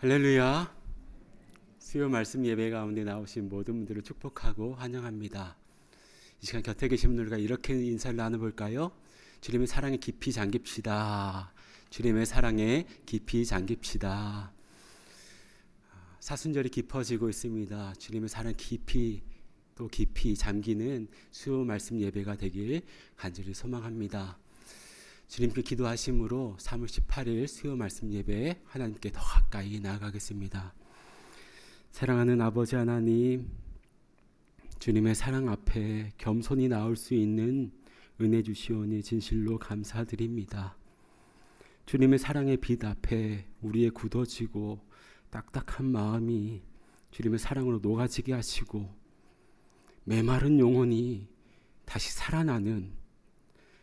할렐루야. 수요 말씀 예배 가운데 나오신 모든 분들을 축복하고 환영합니다. 이 시간 곁에 계신 분들과 이렇게 인사를 나눠볼까요? 주님의 사랑에 깊이 잠깁시다. 주님의 사랑에 깊이 잠깁시다. 사순절이 깊어지고 있습니다. 주님의 사랑 깊이 또 깊이 잠기는 수요 말씀 예배가 되길 간절히 소망합니다. 주님께 기도하심으로 3월 18일 수요 말씀 예배에 하나님께 더 가까이 나아가겠습니다. 사랑하는 아버지 하나님, 주님의 사랑 앞에 겸손히 나올 수 있는 은혜 주시오니 진실로 감사드립니다. 주님의 사랑의 빛 앞에 우리의 굳어지고 딱딱한 마음이 주님의 사랑으로 녹아지게 하시고 메마른 영혼이 다시 살아나는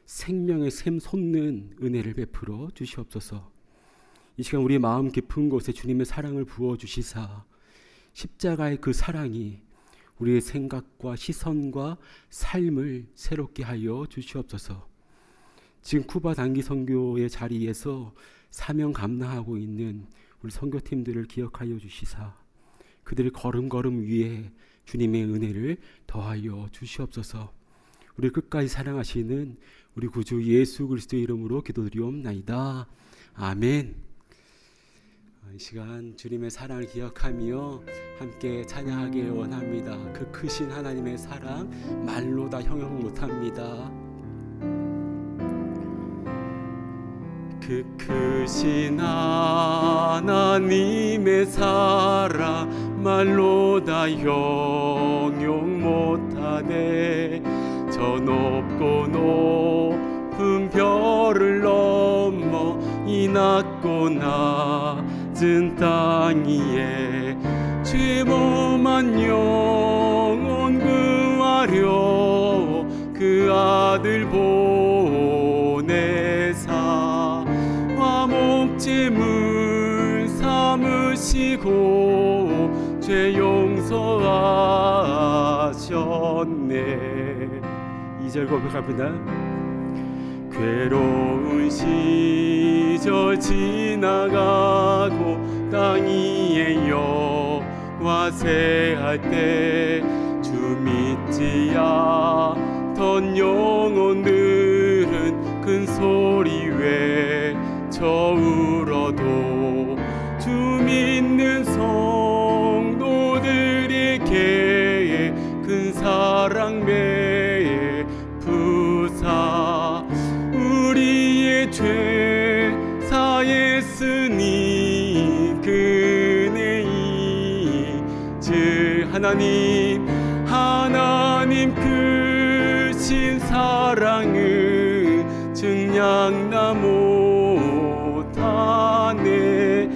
생명의 샘 솟는 은혜를 베풀어 주시옵소서. 이 시간 우리의 마음 깊은 곳에 주님의 사랑을 부어주시사 십자가의 그 사랑이 우리의 생각과 시선과 삶을 새롭게 하여 주시옵소서. 지금 쿠바 단기 선교의 자리에서 사명 감당하고 있는 우리 선교팀들을 기억하여 주시사 그들의 걸음걸음 위에 주님의 은혜를 더하여 주시옵소서. 우리 끝까지 사랑하시는 우리 구주 예수 그리스도의 이름으로 기도드리옵나이다. 아멘. 이 시간 주님의 사랑을 기억하며 함께 찬양하길 원합니다. 그 크신 하나님의 사랑 말로 다 형용 못합니다. 그 크신 하나님의 사랑 말로 다 형용 못하네. 저 높고 높은 별을 넘어 이 낮고 낮은 땅 위에 죄범한 영혼 구하려 그 아들 보내사 화목제물 삼으시고 죄 용서하셨네. 2절 고백합니다. 괴로운 시절 지나가고 땅 위에 여과세할 때 주 믿지 않던 영혼들은 큰 소리 외쳐 울어도 주 믿는 성도들에게 큰 사랑 베푸사 우리의 죄 사했으니 그네이 즉 하나님 크신 사랑을 증량나 못하네.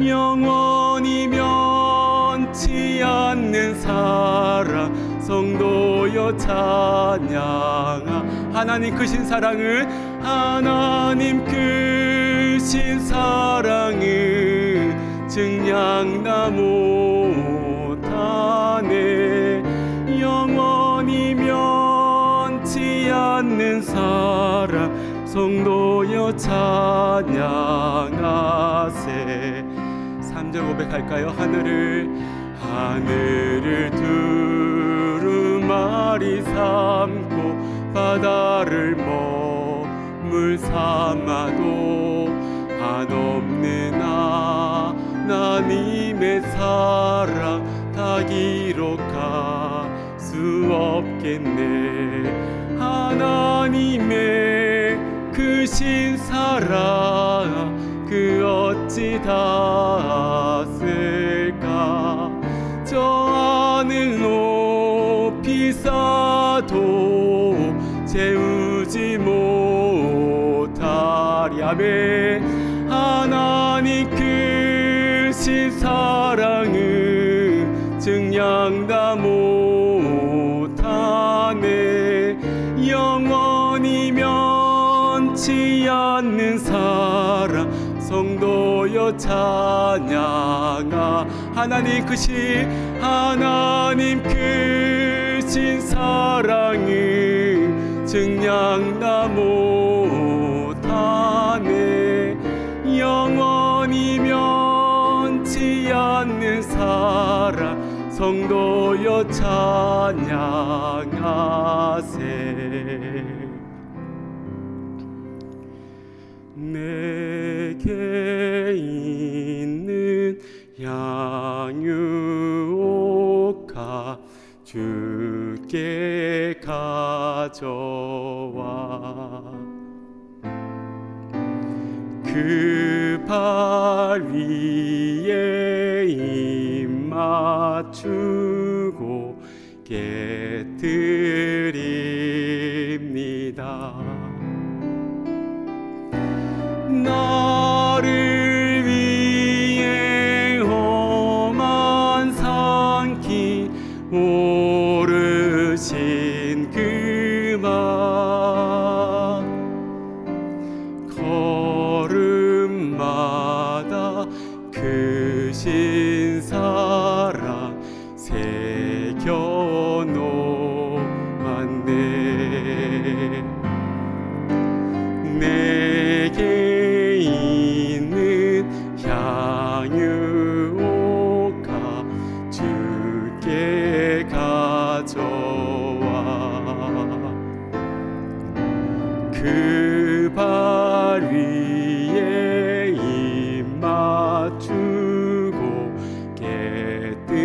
영원히 면치 않는 사랑 성도여 찬양하. 하나님 크신 사랑을 하나님 크신 사랑을 증량나 못하네. 영원히 면치 않는 사랑 성도여 찬양하세. 3절 고백할까요? 하늘을 두루마리 삼고 바다를 먹물 삼아도 한없는 하나님의 사랑 다 기록할 수 없겠네. 하나님의 크신 사랑 그 어찌 닿았을까. 저 하늘 높이 쌓아도 채우지 못하리. 아멘. 하나님 크신 사랑을 증량다 못하네. 영원히 면치 않는 사랑 성도여 찬양하. 하나님 크신 사랑을 증량다 못하네. 영원히 면치 사랑 성도여 찬양하세. 내게 있는 양육가 주께 가져와 그 발 위에 입 맞추고 깨뜨립니다. 나를 위해 험한 산길 오르신 그 말 걸음마다 크신 사랑 새겨놓았네. 내게 있는 향유가 주께 가져와 그 발 위에 입 맞추고 깨뜨립니다.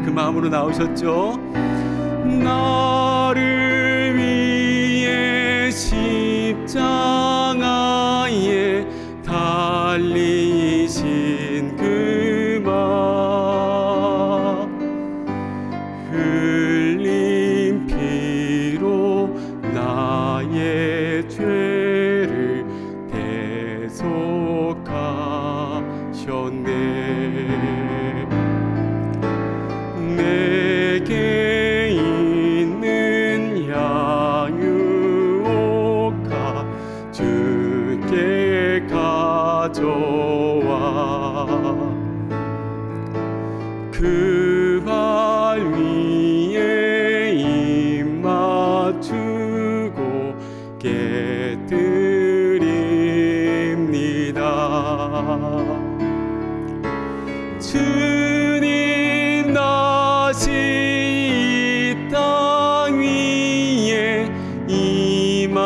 그 마음으로 나오셨죠? 나를 위해 십자가에 달리신 그 말 흘린 피로 나의 죄를 대속하셨네. 내게 있는 양육가 주께 가져와 그 발 위에 입 맞추고 깨뜨립니다. 주님 다시 이 땅 위에 임하실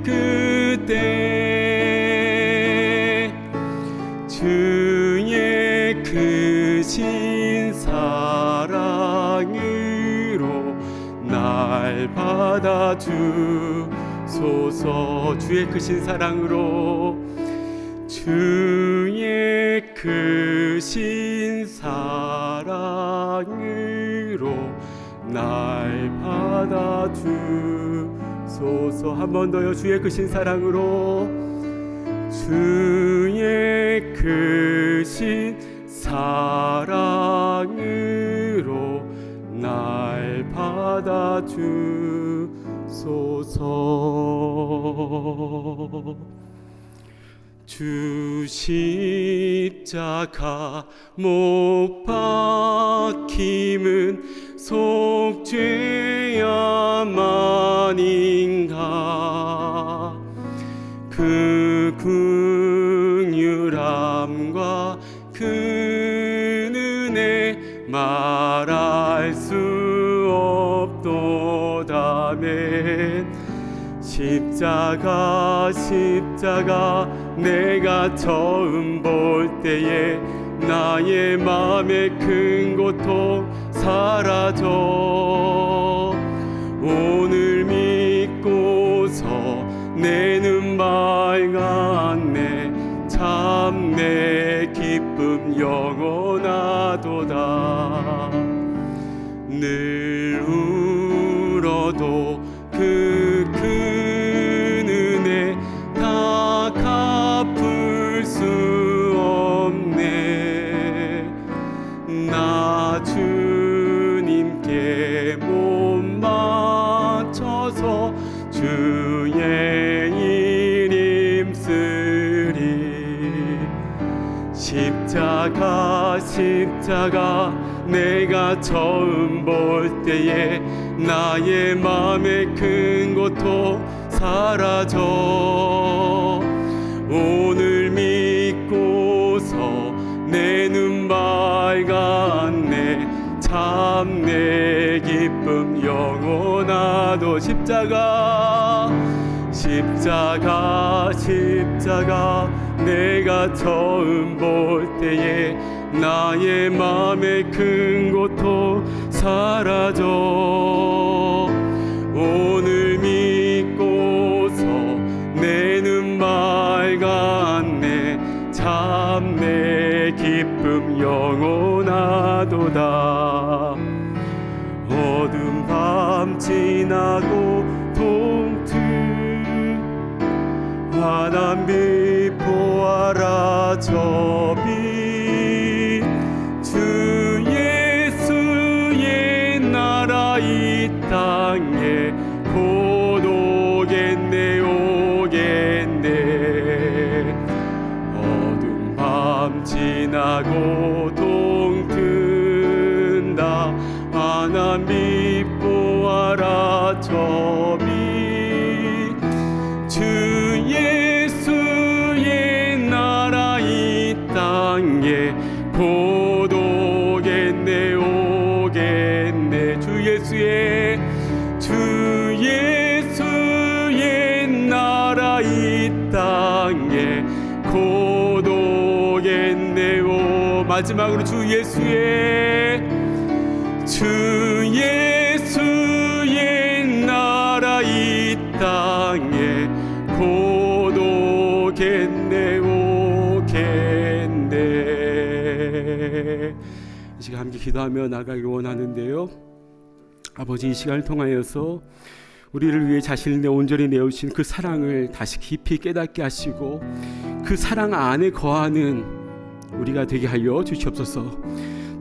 그때 주의 크신 사랑으로 날 받아주소서. 주의 크신 사랑으로 주의 크신 사랑으로 날 받아주소서. 한 번 더요. 주의 크신 사랑으로 주의 크신 사랑으로 날 받아주소서. 주 십자가 못 박힘은 속죄야만인가. 그 긍휼함과 그 은혜 말할 수 없도다멘. 십자가 내가 처음 볼 때에 나의 맘의 큰 고통 사라져. 오늘 믿고서 내 눈 밝았네. 참 내 기쁨 영원하도다. 늘 울어도 그 큰 은혜 다 갚을 수 없네. 나 주님께 못 맞춰서 주의 일 힘쓰리. 십자가 내가 처음 볼 때에 나의 맘의 큰 고통 사라져. 오늘 믿고서 맑았네. 참 내 기쁨 영원하도. 십자가 내가 처음 볼 때에 나의 맘의 큰 고통 사라져. 오늘 믿고서 내 눈 맑았네. 참 내 기쁨 영원하도다. 어두운 밤 지나고 동틀 환한 빛 보아라. 저 빛 주 예수의 나라 이 땅에 곧 오겠네 오겠네. 어두운 밤 지나고 동튼다. 환한 빛 보아라. 저 빛 주 예수의 나라 이 땅에 곧 오겠네 오겠네. 주 예수의 나라 이 땅에 곧 오겠네 오. 마지막으로 주 예수의 나라 이 땅에 곧 오겠네 오겠네. 이 시간 함께 기도하며 나가기 원하는데요. 아버지, 이 시간을 통하여서 우리를 위해 자신을 온전히 내어주신 그 사랑을 다시 깊이 깨닫게 하시고 그 사랑 안에 거하는 우리가 되게 하여 주시옵소서.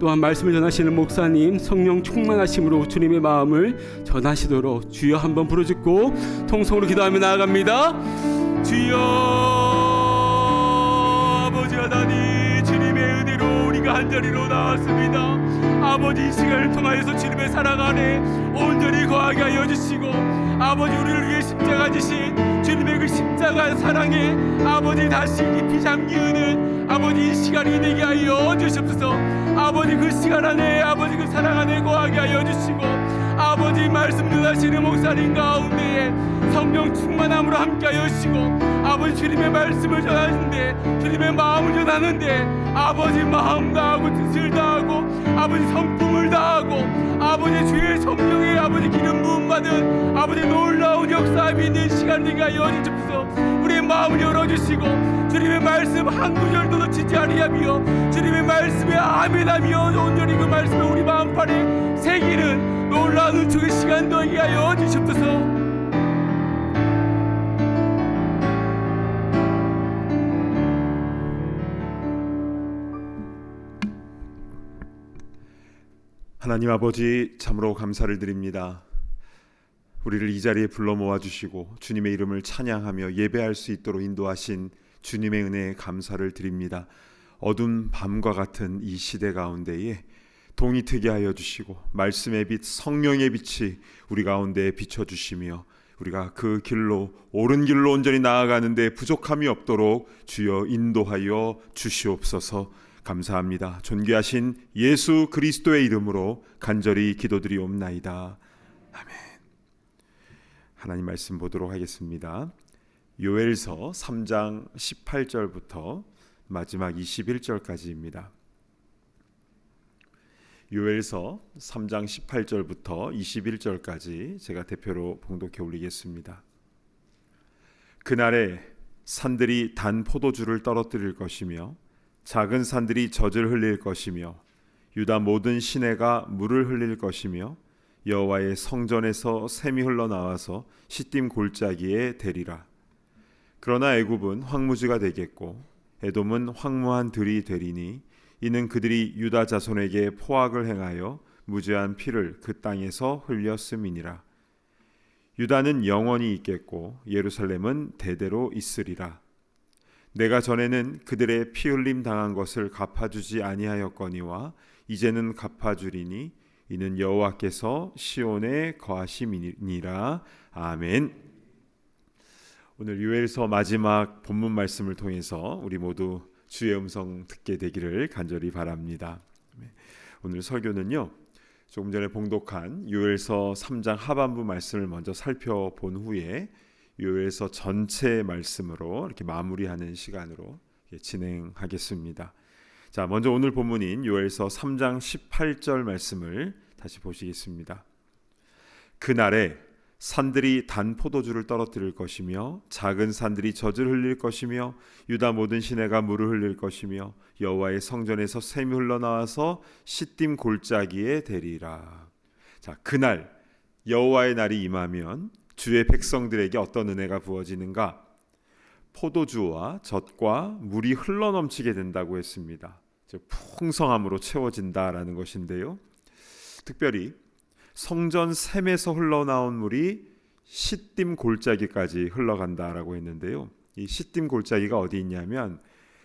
또한 말씀을 전하시는 목사님 성령 충만하심으로 주님의 마음을 전하시도록 주여 한번 부르짖고 통성으로 기도하며 나아갑니다. 주여. 아버지 하나님, 주님의 은혜로 우리가 한자리로 나왔습니다. 아버지, 이 시간을 통하여서 주님의 사랑 안에 온전히 거하게 하여 주시고 아버지, 우리를 위해 십자가 지신 주님의 그 십자가 사랑에 아버지 다시 깊이 잠기는 아버지 이 시간이 되게 하여 주시옵소서. 아버지, 그 시간 안에 아버지 그 사랑 안에 거하게 하여 주시고 아버지 말씀 전하시는 목사님 가운데에 성령 충만함으로 함께 하여 주시고 아버지 주님의 말씀을 전하는데 주님의 마음을 전하는데 아버지 마음 다하고 뜻을 다하고 아버지 성품을 다하고 아버지 주의 성령의 아버지 기름 부음 받은 아버지 놀라운 역사함이 있는 시간 되게 하여 주시옵소서. 우리의 마음을 열어주시고 주님의 말씀 한 구절도 놓치지 아니하며 주님의 말씀에 아멘하며 온전히 그 말씀을 우리 마음판에 새기는 놀라운 은총의 시간 되게 하여 주시옵소서. 하나님 아버지, 참으로 감사를 드립니다. 우리를 이 자리에 불러 모아주시고 주님의 이름을 찬양하며 예배할 수 있도록 인도하신 주님의 은혜에 감사를 드립니다. 어두운 밤과 같은 이 시대 가운데에 동이 트게 하여 주시고 말씀의 빛, 성령의 빛이 우리 가운데에 비춰주시며 우리가 그 길로, 옳은 길로 온전히 나아가는데 부족함이 없도록 주여 인도하여 주시옵소서. 감사합니다. 존귀하신 예수 그리스도의 이름으로 간절히 기도드리옵나이다. 아멘. 하나님 말씀 보도록 하겠습니다. 요엘서 3장 18절부터 마지막 21절까지입니다. 요엘서 3장 18절부터 21절까지 제가 대표로 봉독해 올리겠습니다. 그날에 산들이 단 포도주를 떨어뜨릴 것이며 작은 산들이 젖을 흘릴 것이며 유다 모든 시내가 물을 흘릴 것이며 여호와의 성전에서 샘이 흘러나와서 시딤 골짜기에 대리라. 그러나 애굽은 황무지가 되겠고 에돔은 황무한 들이 되리니 이는 그들이 유다 자손에게 포악을 행하여 무죄한 피를 그 땅에서 흘렸음이니라. 유다는 영원히 있겠고 예루살렘은 대대로 있으리라. 내가 전에는 그들의 피 흘림 당한 것을 갚아주지 아니하였거니와 이제는 갚아주리니 이는 여호와께서 시온에 거하심이니라. 아멘. 오늘 요엘서 마지막 본문 말씀을 통해서 우리 모두 주의 음성 듣게 되기를 간절히 바랍니다. 오늘 설교는요, 조금 전에 봉독한 요엘서 3장 하반부 말씀을 먼저 살펴본 후에 요엘서 전체 말씀으로 이렇게 마무리하는 시간으로 진행하겠습니다. 자, 먼저 오늘 본문인 요엘서 3장 18절 말씀을 다시 보시겠습니다. 그날에 산들이 단 포도주를 떨어뜨릴 것이며 작은 산들이 젖을 흘릴 것이며 유다 모든 시내가 물을 흘릴 것이며 여호와의 성전에서 샘이 흘러나와서 시딤 골짜기에 대리라. 자, 그날 여호와의 날이 임하면 주의 백성들에게 어떤 은혜가 부어지는가? 포도주와 젖과 물이 흘러넘치게 된다고 했습니다. 즉 풍성함으로 채워진다라는 것인데요. 특별히 성전 샘에서 흘러나온 물이 시딤 골짜기까지 흘러간다라고 했는데요. 이 시딤 골짜기가 어디 있냐면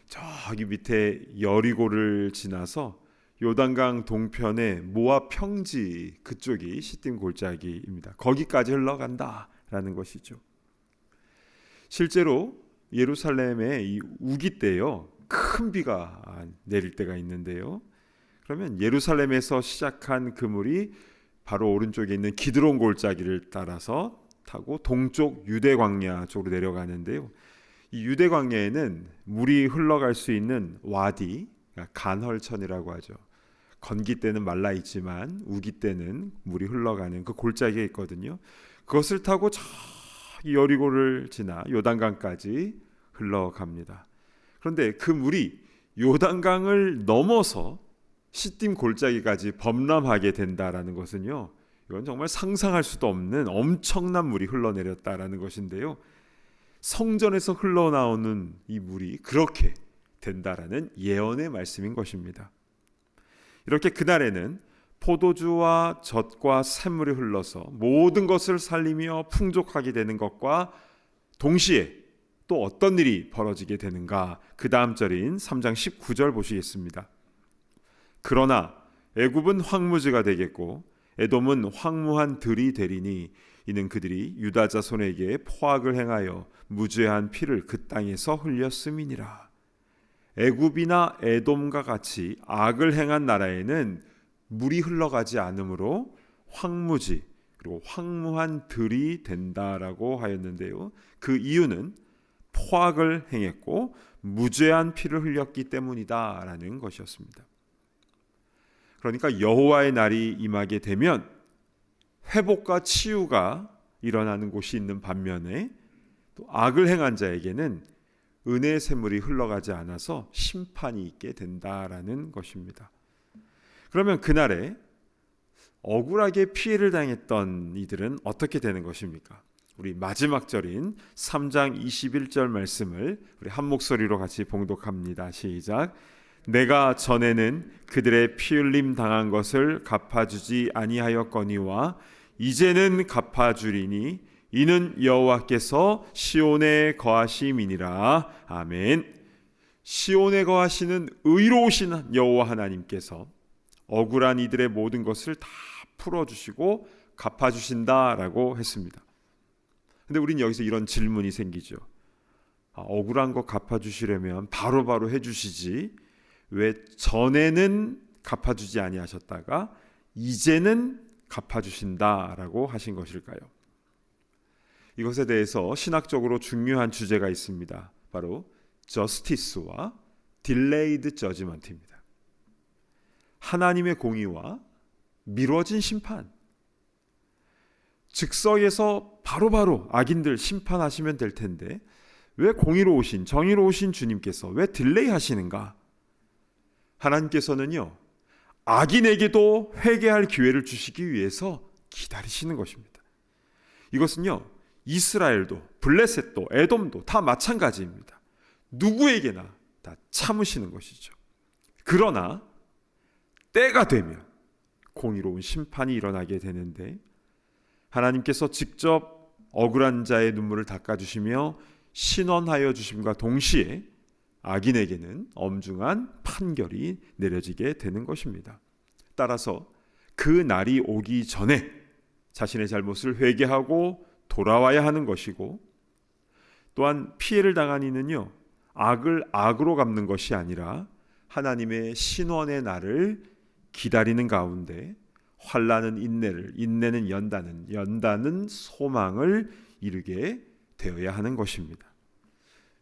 저기 밑에 여리고를 지나서 요단강 동편의 모압 평지 그쪽이 시딤 골짜기입니다. 거기까지 흘러간다라는 것이죠. 실제로 예루살렘에 이 우기 때요, 큰 비가 내릴 때가 있는데요. 그러면 예루살렘에서 시작한 그 물이 바로 오른쪽에 있는 기드론 골짜기를 따라서 타고 동쪽 유대 광야 쪽으로 내려가는데요. 이 유대 광야에는 물이 흘러갈 수 있는 와디, 간헐천이라고 하죠. 건기 때는 말라 있지만 우기 때는 물이 흘러가는 그 골짜기가 있거든요. 그것을 타고 저기 여리고를 지나 요단강까지 흘러갑니다. 그런데 그 물이 요단강을 넘어서 시딤 골짜기까지 범람하게 된다라는 것은요, 이건 정말 상상할 수도 없는 엄청난 물이 흘러내렸다라는 것인데요. 성전에서 흘러나오는 이 물이 그렇게 된다라는 예언의 말씀인 것입니다. 이렇게 그날에는 포도주와 젖과 샘물이 흘러서 모든 것을 살리며 풍족하게 되는 것과 동시에 또 어떤 일이 벌어지게 되는가? 그 다음 절인 3장 19절 보시겠습니다. 그러나 애굽은 황무지가 되겠고 에돔은 황무한 들이 되리니 이는 그들이 유다 자손에게 포악을 행하여 무죄한 피를 그 땅에서 흘렸음이니라. 애굽이나 에돔과 같이 악을 행한 나라에는 물이 흘러가지 않으므로 황무지 그리고 황무한 들이 된다라고 하였는데요. 그 이유는 포악을 행했고 무죄한 피를 흘렸기 때문이다라는 것이었습니다. 그러니까 여호와의 날이 임하게 되면 회복과 치유가 일어나는 곳이 있는 반면에 또 악을 행한 자에게는 은혜의 샘물이 흘러가지 않아서 심판이 있게 된다라는 것입니다. 그러면 그날에 억울하게 피해를 당했던 이들은 어떻게 되는 것입니까? 우리 마지막 절인 3장 21절 말씀을 우리 한 목소리로 같이 봉독합니다. 시작. 내가 전에는 그들의 피 흘림 당한 것을 갚아주지 아니하였거니와 이제는 갚아주리니 이는 여호와께서 시온에 거하심이니라. 아멘. 시온에 거하시는 의로우신 여호와 하나님께서 억울한 이들의 모든 것을 다 풀어주시고 갚아주신다라고 했습니다. 근데 우린 여기서 이런 질문이 생기죠. 억울한 거 갚아주시려면 바로바로 해주시지 왜 전에는 갚아주지 아니하셨다가 이제는 갚아주신다라고 하신 것일까요? 이것에 대해서 신학적으로 중요한 주제가 있습니다. 바로 justice와 delayed judgment입니다. 하나님의 공의와 미뤄진 심판. 즉석에서 바로바로 악인들 심판하시면 될 텐데 왜 공의로우신 정의로우신 주님께서 왜 딜레이 하시는가? 하나님께서는요, 악인에게도 회개할 기회를 주시기 위해서 기다리시는 것입니다. 이것은요, 이스라엘도 블레셋도 에돔도 다 마찬가지입니다. 누구에게나 다 참으시는 것이죠. 그러나 때가 되면 공의로운 심판이 일어나게 되는데 하나님께서 직접 억울한 자의 눈물을 닦아주시며 신원하여 주심과 동시에 악인에게는 엄중한 판결이 내려지게 되는 것입니다. 따라서 그 날이 오기 전에 자신의 잘못을 회개하고 돌아와야 하는 것이고, 또한 피해를 당한 이는요, 악을 악으로 갚는 것이 아니라 하나님의 신원의 날을 기다리는 가운데 환난은 인내를, 인내는 연단은, 연단은 소망을 이루게 되어야 하는 것입니다.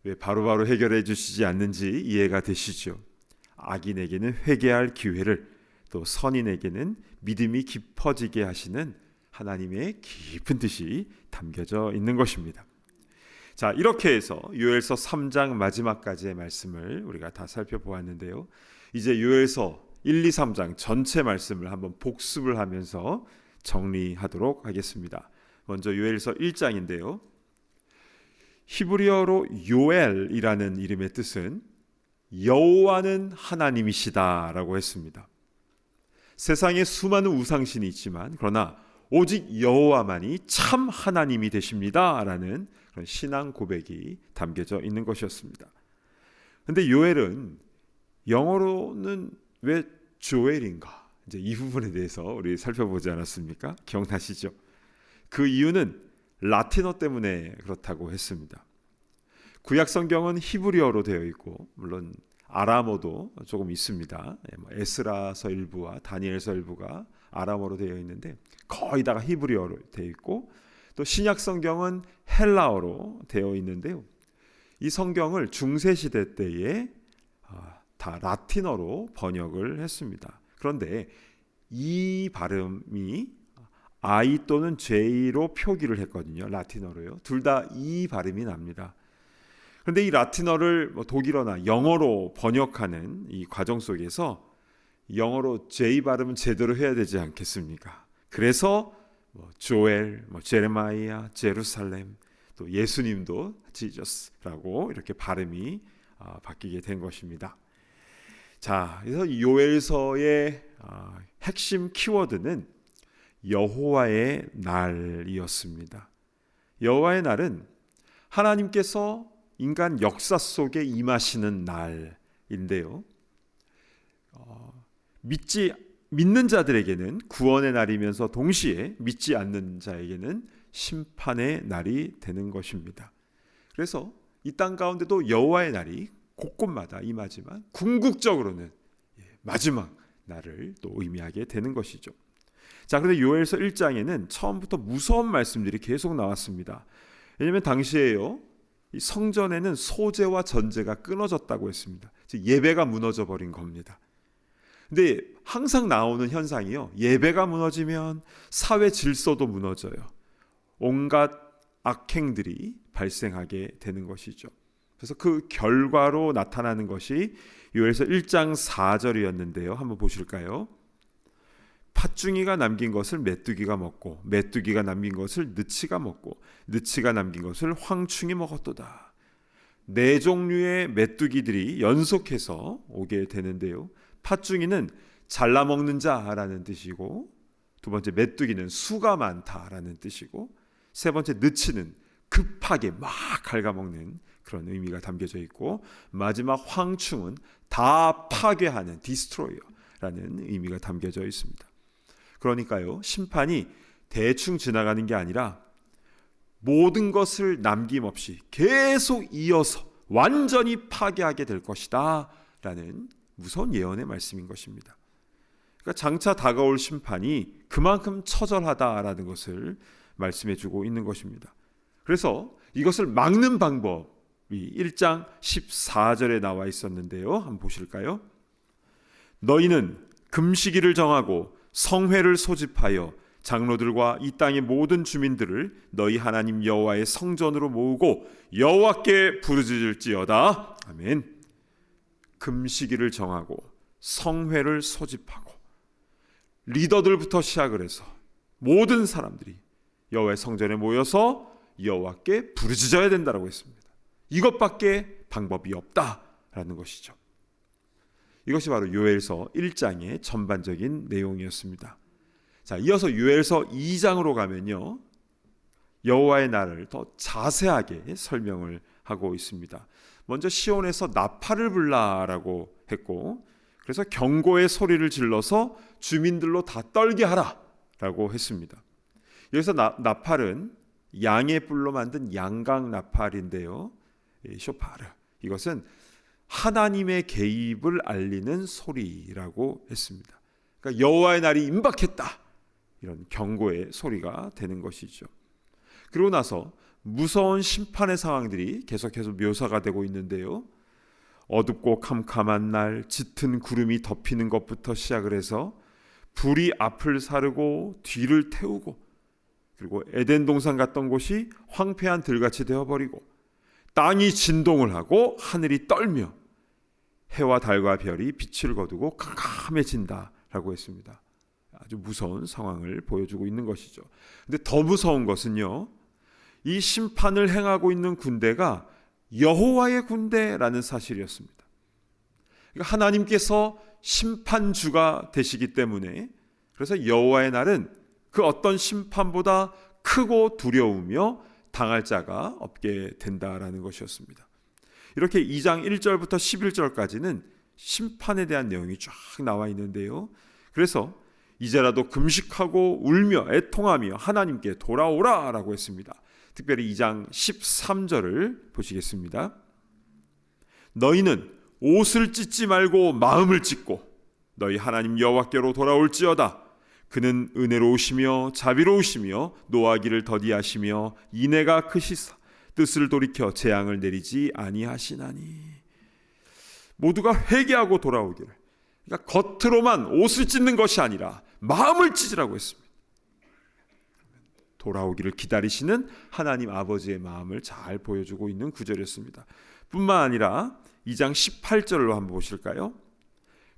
왜 바로바로 해결해 주시지 않는지 이해가 되시죠? 악인에게는 회개할 기회를, 또 선인에게는 믿음이 깊어지게 하시는 하나님의 깊은 뜻이 담겨져 있는 것입니다. 자, 이렇게 해서 요엘서 3장 마지막까지의 말씀을 우리가 다 살펴보았는데요. 이제 요엘서 1, 2, 3장 전체 말씀을 한번 복습을 하면서 정리하도록 하겠습니다. 먼저 요엘서 1장인데요. 히브리어로 요엘이라는 이름의 뜻은 여호와는 하나님이시다라고 했습니다. 세상에 수많은 우상신이 있지만 그러나 오직 여호와만이 참 하나님이 되십니다라는 그런 신앙 고백이 담겨져 있는 것이었습니다. 그런데 요엘은 영어로는 왜 조엘인가? 이제 이 부분에 대해서 우리 살펴보지 않았습니까? 기억나시죠? 그 이유는 라틴어 때문에 그렇다고 했습니다. 구약 성경은 히브리어로 되어 있고 물론 아람어도 조금 있습니다. 에스라서 일부와 다니엘서 일부가 아람어로 되어 있는데 거의 다가 히브리어로 되어 있고 또 신약 성경은 헬라어로 되어 있는데요. 이 성경을 중세 시대 때에 다 라틴어로 번역을 했습니다. 그런데 이 발음이 I 또는 J로 표기를 했거든요. 라틴어로요. 둘 다 이 발음이 납니다. 그런데 이 라틴어를 독일어나 영어로 번역하는 이 과정 속에서 영어로 J 발음은 제대로 해야 되지 않겠습니까? 그래서 조엘, 제레마이아, 제루살렘, 또 예수님도 지저스라고 이렇게 발음이 바뀌게 된 것입니다. 자, 그래서 요엘서의 핵심 키워드는 여호와의 날이었습니다. 여호와의 날은 하나님께서 인간 역사 속에 임하시는 날인데요. 믿는 자들에게는 구원의 날이면서 동시에 믿지 않는 자에게는 심판의 날이 되는 것입니다. 그래서 이 땅 가운데도 여호와의 날이 곳곳마다 임하지만 궁극적으로는 마지막 날을 또 의미하게 되는 것이죠. 자, 그런데 요엘서 1장에는 처음부터 무서운 말씀들이 계속 나왔습니다. 왜냐하면 당시에요, 이 성전에는 소재와 전제가 끊어졌다고 했습니다. 즉 예배가 무너져 버린 겁니다. 근데 항상 나오는 현상이요, 예배가 무너지면 사회 질서도 무너져요. 온갖 악행들이 발생하게 되는 것이죠. 그래서 그 결과로 나타나는 것이 요엘서 1장 4절이었는데요. 한번 보실까요? 팥중이가 남긴 것을 메뚜기가 먹고 메뚜기가 남긴 것을 느치가 먹고 느치가 남긴 것을 황충이 먹었도다. 네 종류의 메뚜기들이 연속해서 오게 되는데요. 팥중이는 잘라 먹는 자라는 뜻이고, 두 번째 메뚜기는 수가 많다라는 뜻이고, 세 번째 느치는 급하게 막 갉아먹는 그런 의미가 담겨져 있고, 마지막 황충은 다 파괴하는 디스트로이어라는 의미가 담겨져 있습니다. 그러니까요, 심판이 대충 지나가는 게 아니라 모든 것을 남김없이 계속 이어서 완전히 파괴하게 될 것이다 라는 무서운 예언의 말씀인 것입니다. 그러니까 장차 다가올 심판이 그만큼 처절하다라는 것을 말씀해 주고 있는 것입니다. 그래서 이것을 막는 방법이 1장 14절에 나와 있었는데요. 한번 보실까요? 너희는 금식일을 정하고 성회를 소집하여 장로들과 이 땅의 모든 주민들을 너희 하나님 여호와의 성전으로 모으고 여호와께 부르짖을지어다. 아멘. 금식일을 정하고 성회를 소집하고 리더들부터 시작을 해서 모든 사람들이 여호와의 성전에 모여서 여호와께 부르짖어야 된다라고 했습니다. 이것밖에 방법이 없다라는 것이죠. 이것이 바로 요엘서 1장의 전반적인 내용이었습니다. 자, 이어서 요엘서 2장으로 가면요, 여호와의 날을 더 자세하게 설명을 하고 있습니다. 먼저 시온에서 나팔을 불라라고 했고, 그래서 경고의 소리를 질러서 주민들로 다 떨게 하라라고 했습니다. 여기서 나팔은 양의 뿔로 만든 양각 나팔인데요, 쇼파르, 이것은 하나님의 개입을 알리는 소리라고 했습니다. 그러니까 여호와의 날이 임박했다, 이런 경고의 소리가 되는 것이죠. 그러고 나서 무서운 심판의 상황들이 계속해서 묘사가 되고 있는데요. 어둡고 캄캄한 날 짙은 구름이 덮이는 것부터 시작을 해서 불이 앞을 사르고 뒤를 태우고, 그리고 에덴 동산 같던 곳이 황폐한 들같이 되어버리고, 땅이 진동을 하고 하늘이 떨며 해와 달과 별이 빛을 거두고 캄캄해진다라고 했습니다. 아주 무서운 상황을 보여주고 있는 것이죠. 근데 더 무서운 것은요, 이 심판을 행하고 있는 군대가 여호와의 군대라는 사실이었습니다. 그러니까 하나님께서 심판주가 되시기 때문에, 그래서 여호와의 날은 그 어떤 심판보다 크고 두려우며 당할 자가 없게 된다라는 것이었습니다. 이렇게 2장 1절부터 11절까지는 심판에 대한 내용이 쫙 나와 있는데요. 그래서 이제라도 금식하고 울며 애통하며 하나님께 돌아오라라고 했습니다. 특별히 2장 13절을 보시겠습니다. 너희는 옷을 찢지 말고 마음을 찢고 너희 하나님 여호와께로 돌아올지어다. 그는 은혜로우시며 자비로우시며 노하기를 더디하시며 인애가 크시사 뜻을 돌이켜 재앙을 내리지 아니하시나니. 모두가 회개하고 돌아오기를, 그러니까 겉으로만 옷을 찢는 것이 아니라 마음을 찢으라고 했습니다. 돌아오기를 기다리시는 하나님 아버지의 마음을 잘 보여주고 있는 구절이었습니다. 뿐만 아니라 2장 18절로 한번 보실까요?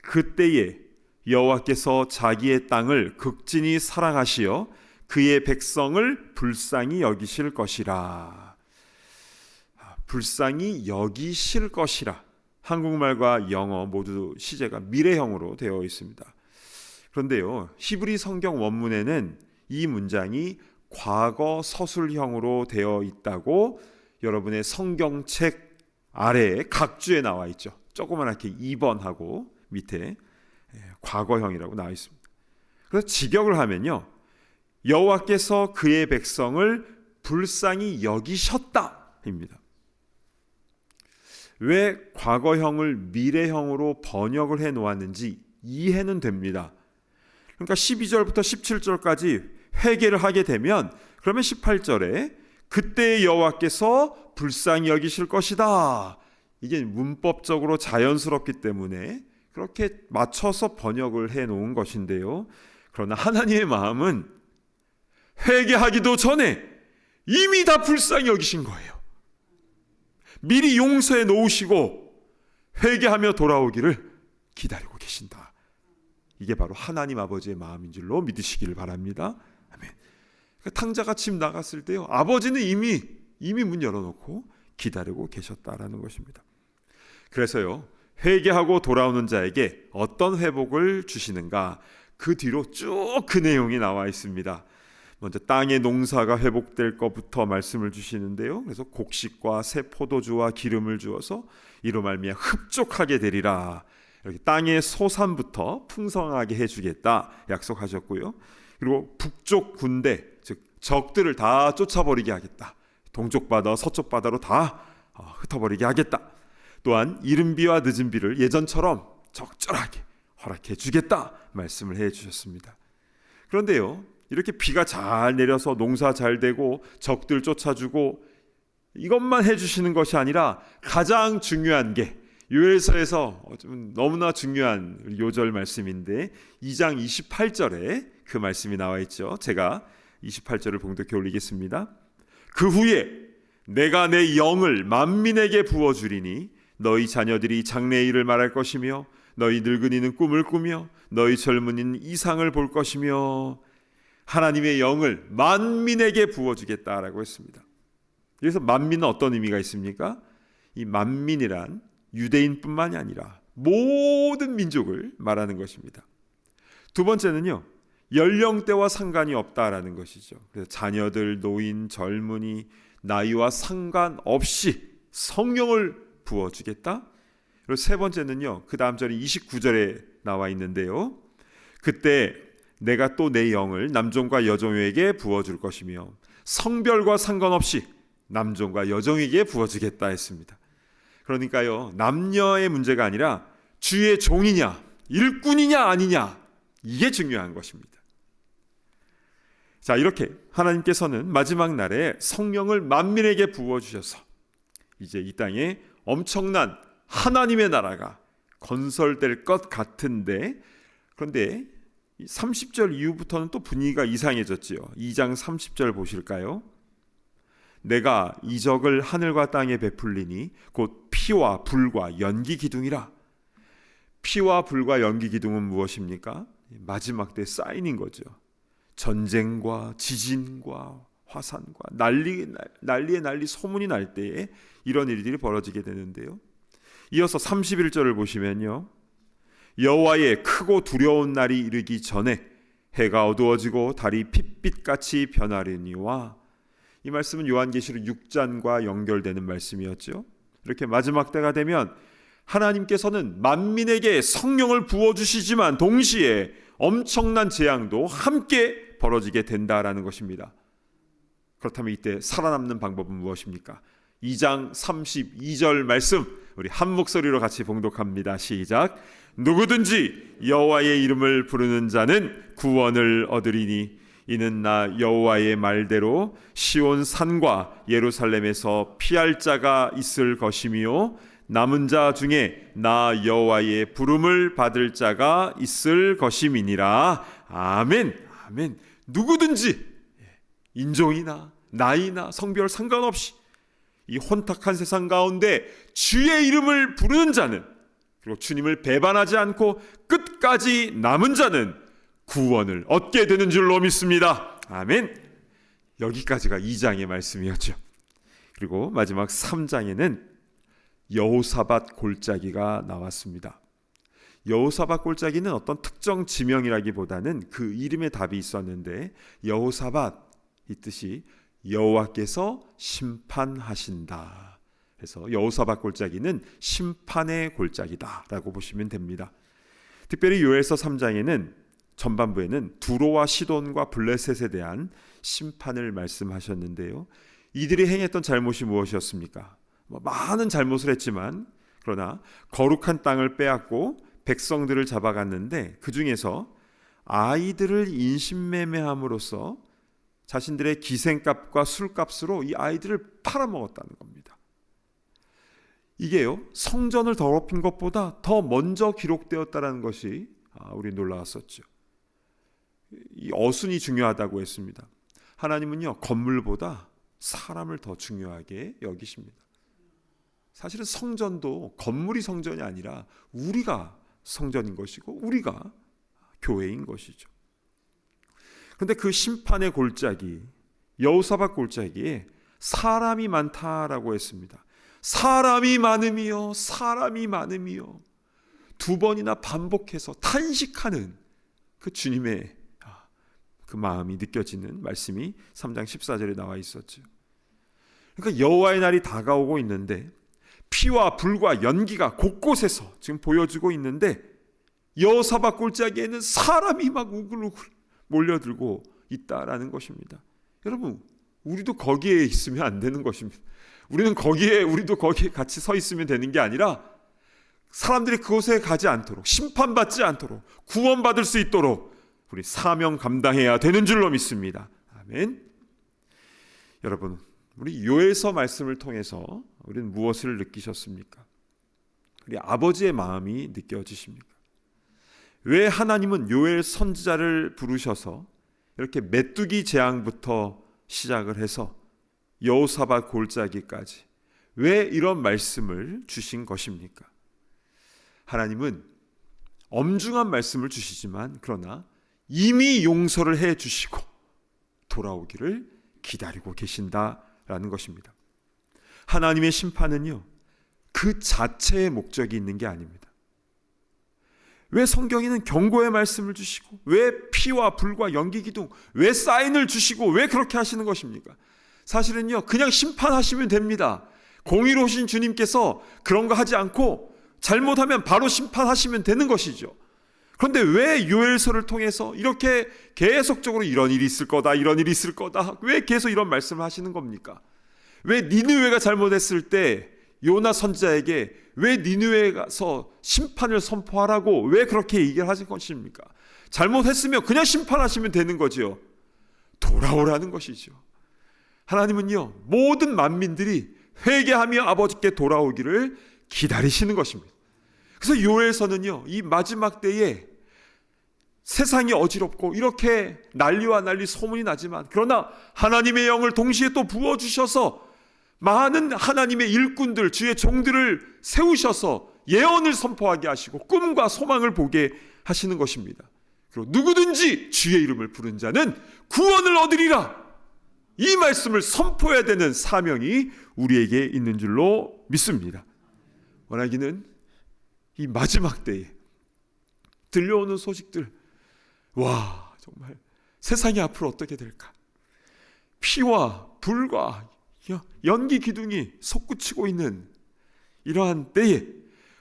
그때에 여호와께서 자기의 땅을 극진히 사랑하시어 그의 백성을 불쌍히 여기실 것이라. 불쌍히 여기실 것이라. 한국말과 영어 모두 시제가 미래형으로 되어 있습니다. 그런데요, 히브리 성경 원문에는 이 문장이 과거 서술형으로 되어 있다고 여러분의 성경책 아래에 각주에 나와 있죠. 조그맣게 2번하고 밑에 과거형이라고 나와 있습니다. 그래서 직역을 하면요, 여호와께서 그의 백성을 불쌍히 여기셨다입니다. 왜 과거형을 미래형으로 번역을 해 놓았는지 이해는 됩니다. 그러니까 12절부터 17절까지 회개를 하게 되면, 그러면 18절에 그때 여호와께서 불쌍히 여기실 것이다, 이게 문법적으로 자연스럽기 때문에 그렇게 맞춰서 번역을 해 놓은 것인데요. 그러나 하나님의 마음은 회개하기도 전에 이미 다 불쌍히 여기신 거예요. 미리 용서해 놓으시고 회개하며 돌아오기를 기다리고 계신다. 이게 바로 하나님 아버지의 마음인 줄로 믿으시기를 바랍니다. 아멘. 그러니까 탕자가 집 나갔을 때요, 아버지는 이미 문 열어놓고 기다리고 계셨다라는 것입니다. 그래서요, 회개하고 돌아오는 자에게 어떤 회복을 주시는가, 그 뒤로 쭉 그 내용이 나와 있습니다. 먼저 땅의 농사가 회복될 것부터 말씀을 주시는데요. 그래서 곡식과 새 포도주와 기름을 주어서 이로 말미암아 흡족하게 되리라. 이렇게 땅의 소산부터 풍성하게 해주겠다 약속하셨고요. 그리고 북쪽 군대, 즉 적들을 다 쫓아버리게 하겠다. 동쪽 바다, 서쪽 바다로 다 흩어버리게 하겠다. 또한 이른 비와 늦은 비를 예전처럼 적절하게 허락해 주겠다 말씀을 해 주셨습니다. 그런데요, 이렇게 비가 잘 내려서 농사 잘 되고 적들 쫓아주고 이것만 해주시는 것이 아니라 가장 중요한 게 요엘서에서 너무나 중요한 요절 말씀인데 2장 28절에 그 말씀이 나와 있죠. 제가 28절을 봉독해 올리겠습니다. 그 후에 내가 내 영을 만민에게 부어주리니 너희 자녀들이 장래의 일을 말할 것이며 너희 늙은이는 꿈을 꾸며 너희 젊은이는 이상을 볼 것이며 하나님의 영을 만민에게 부어주겠다라고 했습니다. 그래서 만민은 어떤 의미가 있습니까? 이 만민이란 유대인뿐만이 아니라 모든 민족을 말하는 것입니다. 두 번째는요, 연령대와 상관이 없다라는 것이죠. 그래서 자녀들, 노인, 젊은이, 나이와 상관없이 성령을 부어주겠다. 그리고 세 번째는요, 그 다음 절이 29절에 나와 있는데요. 그때 내가 또 내 영을 남종과 여종에게 부어줄 것이며 성별과 상관없이 남종과 여종에게 부어주겠다 했습니다. 그러니까요, 남녀의 문제가 아니라 주의 종이냐 일꾼이냐 아니냐, 이게 중요한 것입니다. 자, 이렇게 하나님께서는 마지막 날에 성령을 만민에게 부어주셔서 이제 이 땅에 엄청난 하나님의 나라가 건설될 것 같은데, 그런데 30절 이후부터는 또 분위기가 이상해졌지요. 2장 30절 보실까요? 내가 이적을 하늘과 땅에 베풀리니 곧 피와 불과 연기 기둥이라. 피와 불과 연기 기둥은 무엇입니까? 마지막 때 사인인 거죠. 전쟁과 지진과 화산과 난리에 난리 소문이 날 때에 이런 일들이 벌어지게 되는데요. 이어서 31절을 보시면요, 여호와의 크고 두려운 날이 이르기 전에 해가 어두워지고 달이 핏빛같이 변하려니와. 이 말씀은 요한계시록 6장과 연결되는 말씀이었죠. 이렇게 마지막 때가 되면 하나님께서는 만민에게 성령을 부어주시지만 동시에 엄청난 재앙도 함께 벌어지게 된다라는 것입니다. 그렇다면 이때 살아남는 방법은 무엇입니까? 2장 32절 말씀 우리 한 목소리로 같이 봉독합니다. 시작. 누구든지 여호와의 이름을 부르는 자는 구원을 얻으리니 이는 나 여호와의 말대로 시온 산과 예루살렘에서 피할 자가 있을 것이며 남은 자 중에 나 여호와의 부름을 받을 자가 있을 것임이니라. 아멘. 아멘. 누구든지 인종이나 나이나 성별 상관없이 이 혼탁한 세상 가운데 주의 이름을 부르는 자는, 그리고 주님을 배반하지 않고 끝까지 남은 자는 구원을 얻게 되는 줄로 믿습니다. 아멘. 여기까지가 2장의 말씀이었죠. 그리고 마지막 3장에는 여호사밧 골짜기가 나왔습니다. 여호사밧 골짜기는 어떤 특정 지명이라기보다는 그 이름에 답이 있었는데, 여호사밧, 이 뜻이 여호와께서 심판하신다. 그래서 여호사밧 골짜기는 심판의 골짜기다라고 보시면 됩니다. 특별히 요엘서 3장에는 전반부에는 두로와 시돈과 블레셋에 대한 심판을 말씀하셨는데요. 이들이 행했던 잘못이 무엇이었습니까? 많은 잘못을 했지만, 그러나 거룩한 땅을 빼앗고 백성들을 잡아갔는데 그 중에서 아이들을 인신매매함으로써 자신들의 기생값과 술값으로 이 아이들을 팔아먹었다는 겁니다. 이게요, 성전을 더럽힌 것보다 더 먼저 기록되었다는 것이 우리 놀라웠었죠. 이 어순이 중요하다고 했습니다. 하나님은요, 건물보다 사람을 더 중요하게 여기십니다. 사실은 성전도 건물이 성전이 아니라 우리가 성전인 것이고 우리가 교회인 것이죠. 그런데 그 심판의 골짜기, 여호사밧 골짜기에 사람이 많다라고 했습니다. 사람이 많음이요, 사람이 많음이요. 두 번이나 반복해서 탄식하는 그 주님의 그 마음이 느껴지는 말씀이 3장 14절에 나와 있었죠. 그러니까 여호와의 날이 다가오고 있는데 피와 불과 연기가 곳곳에서 지금 보여지고 있는데, 여호사밧 골짜기에는 사람이 막 우글우글 몰려들고 있다라는 것입니다. 여러분, 우리도 거기에 있으면 안 되는 것입니다. 우리도 거기에 같이 서 있으면 되는 게 아니라, 사람들이 그곳에 가지 않도록, 심판받지 않도록, 구원받을 수 있도록 우리 사명 감당해야 되는 줄로 믿습니다. 아멘. 여러분, 우리 요엘서 말씀을 통해서 우리는 무엇을 느끼셨습니까? 우리 아버지의 마음이 느껴지십니까? 왜 하나님은 요엘 선지자를 부르셔서 이렇게 메뚜기 재앙부터 시작을 해서 여호사밧 골짜기까지 왜 이런 말씀을 주신 것입니까? 하나님은 엄중한 말씀을 주시지만 그러나 이미 용서를 해 주시고 돌아오기를 기다리고 계신다라는 것입니다. 하나님의 심판은요, 그 자체의 목적이 있는 게 아닙니다. 왜 성경에는 경고의 말씀을 주시고, 왜 피와 불과 연기 기둥, 왜 사인을 주시고, 왜 그렇게 하시는 것입니까? 사실은요, 그냥 심판하시면 됩니다. 공의로우신 주님께서 그런 거 하지 않고 잘못하면 바로 심판하시면 되는 것이죠. 그런데 왜 요엘서를 통해서 이렇게 계속적으로 이런 일이 있을 거다, 이런 일이 있을 거다, 왜 계속 이런 말씀을 하시는 겁니까? 왜 니느웨가 잘못했을 때 요나 선지자에게 왜 니느웨에 가서 심판을 선포하라고 왜 그렇게 얘기를 하신 것입니까? 잘못했으면 그냥 심판하시면 되는 거지요. 돌아오라는 것이죠. 하나님은요, 모든 만민들이 회개하며 아버지께 돌아오기를 기다리시는 것입니다. 그래서 요엘서는요, 이 마지막 때에 세상이 어지럽고 이렇게 난리와 난리 소문이 나지만, 그러나 하나님의 영을 동시에 또 부어주셔서 많은 하나님의 일꾼들, 주의 종들을 세우셔서 예언을 선포하게 하시고 꿈과 소망을 보게 하시는 것입니다. 그리고 누구든지 주의 이름을 부른 자는 구원을 얻으리라, 이 말씀을 선포해야 되는 사명이 우리에게 있는 줄로 믿습니다. 원하기는 이 마지막 때에 들려오는 소식들, 와, 정말 세상이 앞으로 어떻게 될까? 피와 불과 연기 기둥이 솟구치고 있는 이러한 때에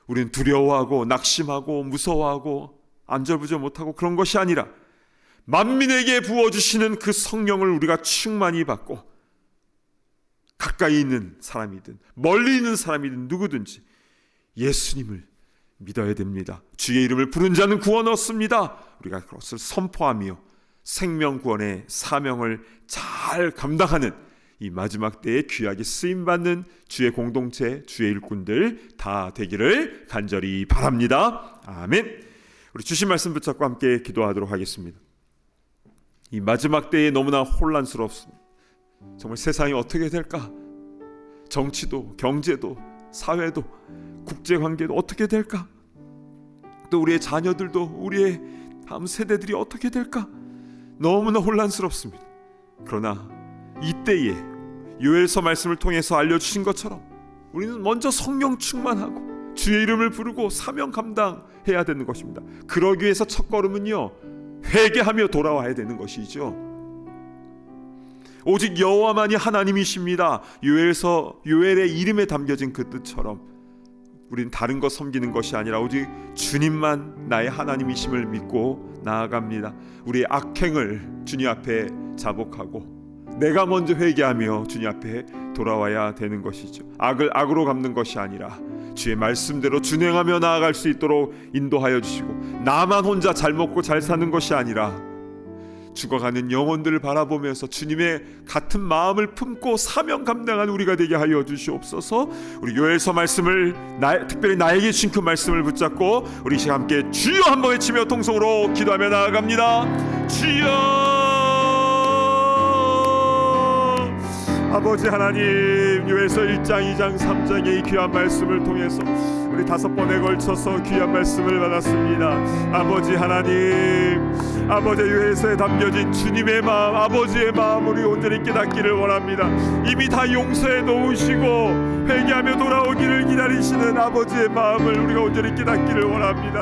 우리는 두려워하고 낙심하고 무서워하고 안절부절 못하고 그런 것이 아니라, 만민에게 부어주시는 그 성령을 우리가 충만히 받고, 가까이 있는 사람이든 멀리 있는 사람이든 누구든지 예수님을 믿어야 됩니다. 주의 이름을 부른 자는 구원 얻습니다. 우리가 그것을 선포하며 생명구원의 사명을 잘 감당하는 이 마지막 때에 귀하게 쓰임받는 주의 공동체, 주의 일꾼들 다 되기를 간절히 바랍니다. 아멘. 우리 주신 말씀 붙잡고 함께 기도하도록 하겠습니다. 이 마지막 때에 너무나 혼란스럽습니다. 정말 세상이 어떻게 될까? 정치도, 경제도, 사회도, 국제관계도 어떻게 될까? 또 우리의 자녀들도, 우리의 다음 세대들이 어떻게 될까? 너무나 혼란스럽습니다. 그러나 이때에 요엘서 말씀을 통해서 알려주신 것처럼 우리는 먼저 성령 충만하고 주의 이름을 부르고 사명 감당해야 되는 것입니다. 그러기 위해서 첫 걸음은요, 회개하며 돌아와야 되는 것이죠. 오직 여호와만이 하나님이십니다. 요엘의 이름에 담겨진 그 뜻처럼 우리는 다른 것 섬기는 것이 아니라 오직 주님만 나의 하나님이심을 믿고 나아갑니다. 우리의 악행을 주님 앞에 자복하고 내가 먼저 회개하며 주님 앞에 돌아와야 되는 것이죠. 악을 악으로 갚는 것이 아니라 주의 말씀대로 준행하며 나아갈 수 있도록 인도하여 주시고, 나만 혼자 잘 먹고 잘 사는 것이 아니라 죽어가는 영혼들을 바라보면서 주님의 같은 마음을 품고 사명 감당하는 우리가 되게 하여 주시옵소서. 우리 요엘서 말씀을 특별히 나에게 주신 그 말씀을 붙잡고 우리 시간 함께 주여 한번 외치며 통성으로 기도하며 나아갑니다. 주여. 아버지 하나님, 요엘서 1장, 2장, 3장의 이 귀한 말씀을 통해서 우리 5번에 걸쳐서 귀한 말씀을 받았습니다. 아버지 하나님, 아버지 요엘서에 담겨진 주님의 마음, 아버지의 마음 우리 온전히 깨닫기를 원합니다. 이미 다 용서해 놓으시고 회개하며 돌아오기를 기다리시는 아버지의 마음을 우리가 온전히 깨닫기를 원합니다.